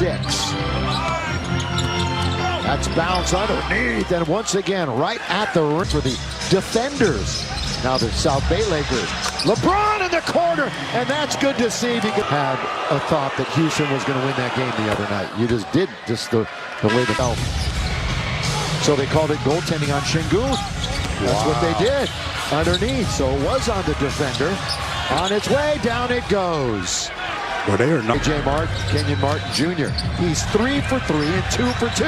6. That's bounce underneath, and once again, right at the rim for the defenders. Now the South Bay Lakers. LeBron in the corner, and that's good to see because had a thought that Houston was going to win that game the other night. You just did, just the way the felt. So they called it goaltending on Şengün. That's what they did underneath. So it was on the defender. On its way, down it goes. Well, they are not. AJ Martin, Kenyon Martin Jr. He's 3 for 3 and 2 for 2.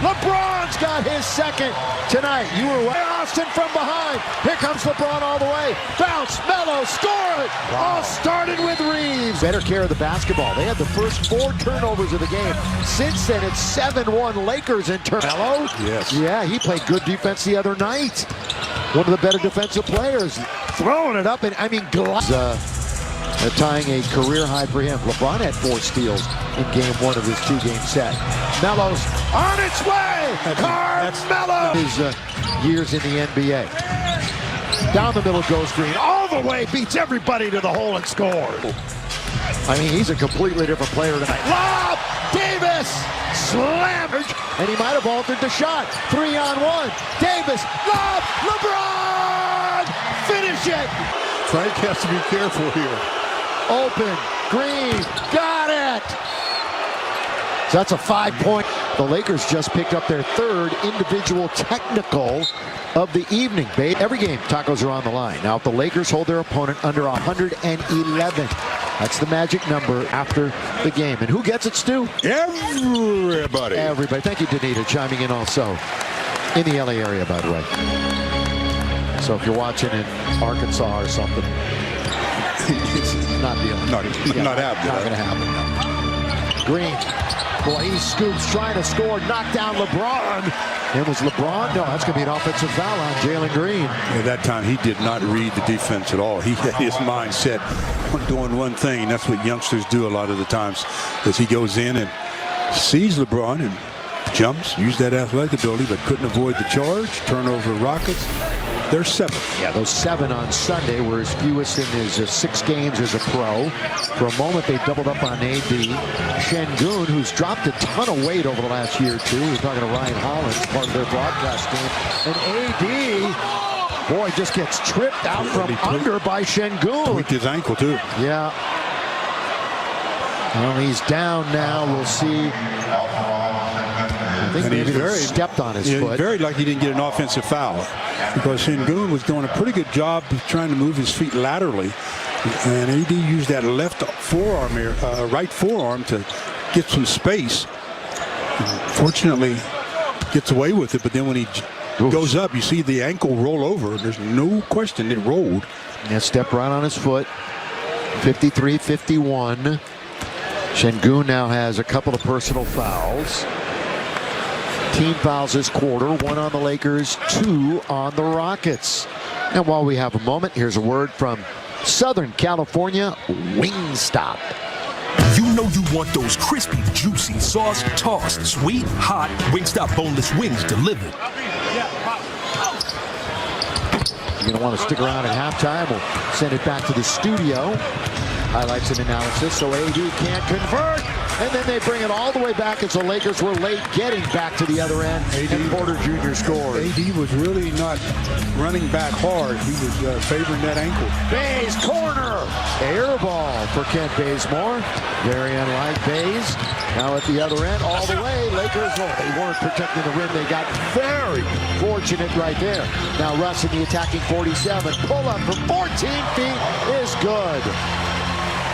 LeBron's got his second tonight. You were way Austin from behind. Here comes LeBron all the way. Bounce, Melo, score it. All started with Reeves. Better care of the basketball. They had the first 4 turnovers of the game. Since then, it's 7-1 Lakers in turn. Melo? Yes. Yeah, he played good defense the other night. One of the better defensive players. Throwing it up, and I mean, tying a career high for him. LeBron had 4 steals in game 1 of his 2-game set. Melo's on its way. Carmelo. His years in the NBA. Down the middle goes Green. All the way, beats everybody to the hole and scores. I mean, he's a completely different player tonight. Lob! Davis! Slammed! And he might have altered the shot. 3-on-1. Davis! Lob! LeBron! Finish it! Frank has to be careful here. Open, Green, got it! So that's a 5-point. The Lakers just picked up their 3rd individual technical of the evening. Every game, tacos are on the line. Now, if the Lakers hold their opponent under 111, that's the magic number after the game. And who gets it, Stu? Everybody. Everybody. Thank you, Danita, chiming in also. In the LA area, by the way. So if you're watching in Arkansas or something, it's not happening. Not going to happen. No. Green, boy, he scoops, trying to score, knocked down LeBron. It was LeBron. No, that's going to be an offensive foul on Jalen Green. At that time, he did not read the defense at all. He had his mind set on doing one thing, and that's what youngsters do a lot of the times, as he goes in and sees LeBron and jumps, used that athletic ability, but couldn't avoid the charge. Turnover Rockets. They're 7. Yeah, those 7 on Sunday were his fewest in his 6 games as a pro. For a moment, they doubled up on AD. Şengün, who's dropped a ton of weight over the last year or 2. We're talking to Ryan Hollins, part of their broadcast team. And AD, boy, just gets tripped out from under by Şengün. Tweaked his ankle, too. Yeah. Well, he's down now. We'll see. I think maybe he stepped on his foot. Very lucky he didn't get an offensive foul, because Şengün was doing a pretty good job trying to move his feet laterally, and AD used that left forearm here, right forearm, to get some space. And fortunately, gets away with it, but then when he goes up, you see the ankle roll over. There's no question it rolled. Yeah, stepped right on his foot. 53-51. Şengün now has a couple of personal fouls. Team fouls this quarter, 1 on the Lakers, 2 on the Rockets. And while we have a moment, here's a word from Southern California Wingstop. You know you want those crispy, juicy, sauce-tossed, sweet, hot Wingstop boneless wings delivered. You're going to want to stick around at halftime. We'll send it back to the studio. Highlights and analysis, so AD can't convert. And then they bring it all the way back as the Lakers were late getting back to the other end. And Porter Jr. scored. AD was really not running back hard. He was favoring that ankle. Bays corner. Air ball for Kent Bazemore. Very unlike Bays. Now at the other end, all the way. Lakers, they weren't protecting the rim. They got very fortunate right there. Now Russ in the attacking 47. Pull up from 14 feet is good.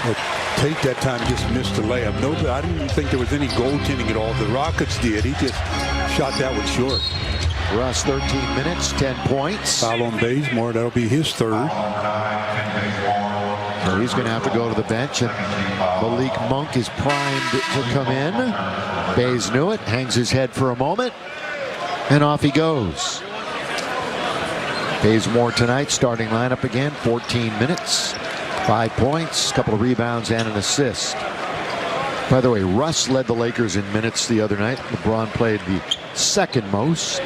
But Tate that time just missed the layup. No, I didn't think there was any goaltending at all. The Rockets did. He just shot that one short. Russ, 13 minutes, 10 points. Foul on Bazemore. That'll be his 3rd. So he's going to have to go to the bench, and Malik Monk is primed to come in. Bays knew it, hangs his head for a moment, and off he goes. Bazemore tonight, starting lineup again, 14 minutes. 5 points, a couple of rebounds, and an assist. By the way, Russ led the Lakers in minutes the other night. LeBron played the 2nd most.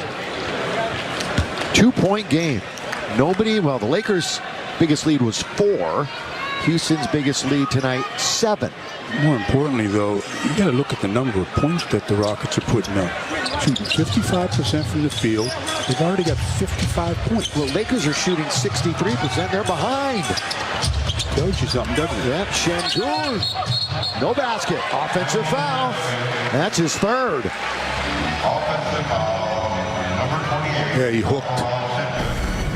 2-point game. Nobody, well, the Lakers' biggest lead was 4. Houston's biggest lead tonight, 7. More importantly, though, you got to look at the number of points that the Rockets are putting up. Shooting 55% from the field. They've already got 55 points. Well, Lakers are shooting 63%. They're behind. Tells you something, doesn't it? Yep, Şengün. No basket. Offensive foul. That's his third. Offensive foul, number 28. Yeah, he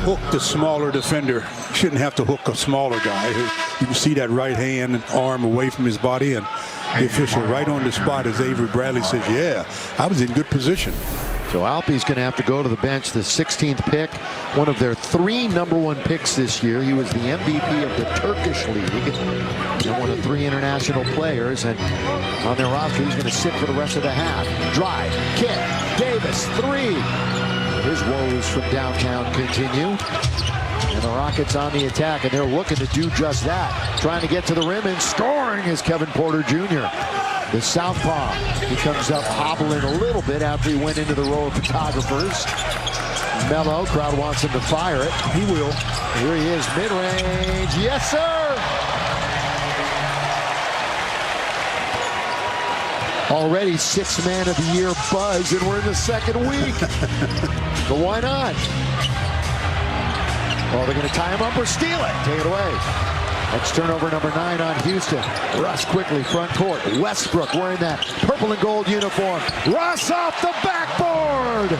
hooked the smaller defender. Shouldn't have to hook a smaller guy. You can see that right hand and arm away from his body, and the official right on the spot as Avery Bradley says, yeah, I was in good position. So Alpe's going to have to go to the bench, the 16th pick, one of their 3 #1 picks this year. He was the MVP of the Turkish League, and one of 3 international players, and on their roster, he's going to sit for the rest of the half. Drive, kick, Davis, 3. His woes from downtown continue. And the Rockets on the attack, and they're looking to do just that. Trying to get to the rim, and scoring is Kevin Porter Jr. The southpaw, he comes up hobbling a little bit after he went into the row of photographers. Melo, crowd wants him to fire it. He will. Here he is, mid-range. Yes, sir! Already 6th man of the year buzz, and we're in the 2nd week. But why not? Well, they're going to tie him up or steal it. Take it away. That's turnover number 9 on Houston. Russ quickly, front court. Westbrook wearing that purple and gold uniform. Russ off the backboard!